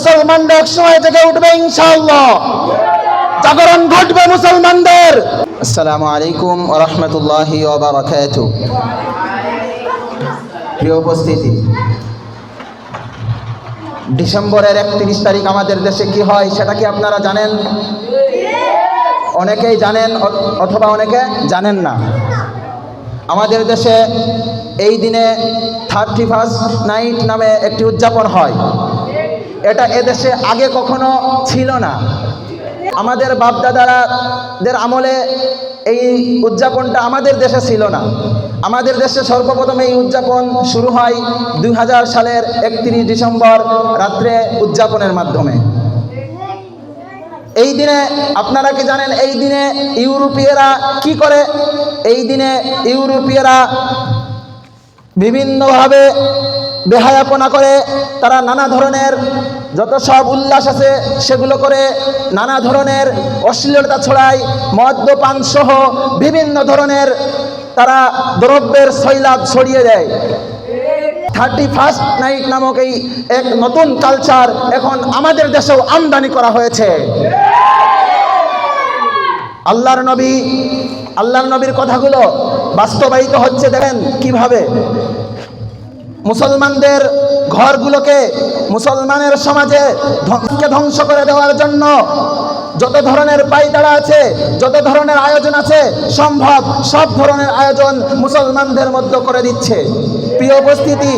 মুসলমানরা এক সময় থেকে উঠবে ইনশাআল্লাহ। জাগরণ ঘটবে মুসলমানদের। আসসালামু আলাইকুম ওয়া রাহমাতুল্লাহি ওয়া বারাকাতুহু। প্রিয় উপস্থিতি, ডিসেম্বরের 31 তারিখ আমাদের দেশে কি হয় সেটা কি আপনারা জানেন? অনেকেই জানেন অথবা অনেকে জানেন না। আমাদের দেশে এই দিনে 31st নাইট নামে একটি উদযাপন হয়। এটা এদেশে আগে কখনো ছিল না। আমাদের বাপদাদাদের আমলে এই উদযাপনটা আমাদের দেশে ছিল না। আমাদের দেশে সর্বপ্রথম এই উদযাপন শুরু হয় 2000 সালের 31 ডিসেম্বর রাত্রে উদযাপনের মাধ্যমে। এই দিনে আপনারা কি জানেন এই দিনে ইউরোপীয়রা কি করে? এই দিনে ইউরোপীয়রা বিভিন্নভাবে বেহায়াপনা করে, তারা নানা ধরনের যত সব উল্লাস আছে সেগুলো করে, নানা ধরনের অশ্লীলতা ছড়ায়, মদ্যপান সহ বিভিন্ন ধরনের তারা দ্রব্যের সৈলাব ছড়িয়ে দেয়। 31st নাইট নামক এই এক নতুন কালচার এখন আমাদের দেশেও আমদানি করা হয়েছে। আল্লাহর নবীর কথাগুলো বাস্তবায়িত হচ্ছে। দেখেন কিভাবে মুসলমানদের ঘরগুলোকে, মুসলমানের সমাজে ধ্বংস করে দেওয়ার জন্য যত ধরনের পায়তারা আছে, যত ধরনের আয়োজন আছে সম্ভব সব ধরনের আয়োজন মুসলমানদের মধ্যে করে দিচ্ছে। প্রিয় উপস্থিতি,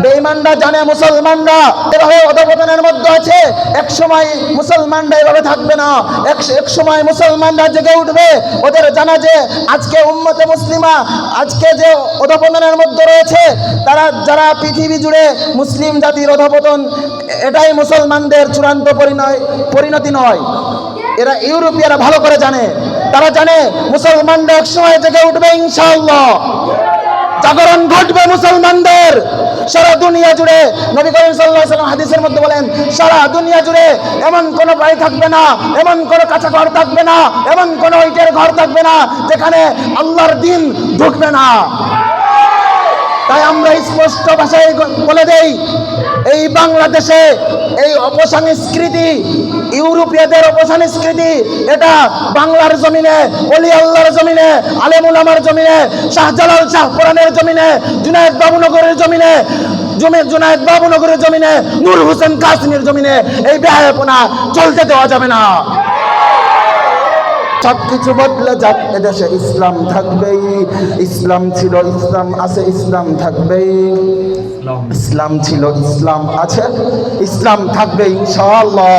বেঈমানরা জানে মুসলমানরা এভাবে অধঃপতনের মধ্যে আছে, এক সময় মুসলমানরা এভাবে থাকবে না, এক সময় মুসলমানরা জেগে উঠবে। ওদের জানা যে আজকে উম্মতে মুসলিমা আজকে যে অধঃপতনের মধ্যে রয়েছে, তারা যারা পৃথিবী জুড়ে মুসলিম জাতির অধঃপতন, এটাই মুসলমানদের চূড়ান্ত পরিণতি নয়। এরা ইউরোপীয়রা ভালো করে জানে। তারা জানে মুসলমানরা এক সময় জেগে উঠবে ইনশাআল্লাহ। জাগরণ ঘটবে মুসলমানদের সারা দুনিয়া জুড়ে। নবী করিম সাল্লাল্লাহু আলাইহি ওয়াসাল্লাম হাদিসের মধ্যে বলেন, সারা দুনিয়া জুড়ে এমন কোনো বাড়ি থাকবে না, এমন কোনো কাঁচা ঘর থাকবে না, এমন কোনো ইটের ঘর থাকবে না যেখানে আল্লাহর দ্বীন ঢুকবে না। তাই আমরা স্পষ্ট ভাষায় বলে দেই, এই বাংলাদেশে এই অপসংস্কৃতি, ইউরোপীয়দের অপসংস্কৃতি, এটা বাংলার জমিনে, ওলি আল্লাহর জমিনে, আলেম উলামার জমিনে, শাহজালাল শাহপুরানের জমিনে, জুনায়েদ বাবুনগরের জমিনে, জুনায়েদ বাবুনগরের জমিনে, নূর হোসেন কাসিমের জমিনে এই বেহায়াপনা চলতে দেওয়া যাবে না। সবকিছু বদলে যাক, এদেশে ইসলাম থাকবেই। ইসলাম ছিল, ইসলাম আছে, ইসলাম থাকবেই। ইসলাম ছিল, ইসলাম আছে, ইসলাম থাকবে ইনশাআল্লাহ।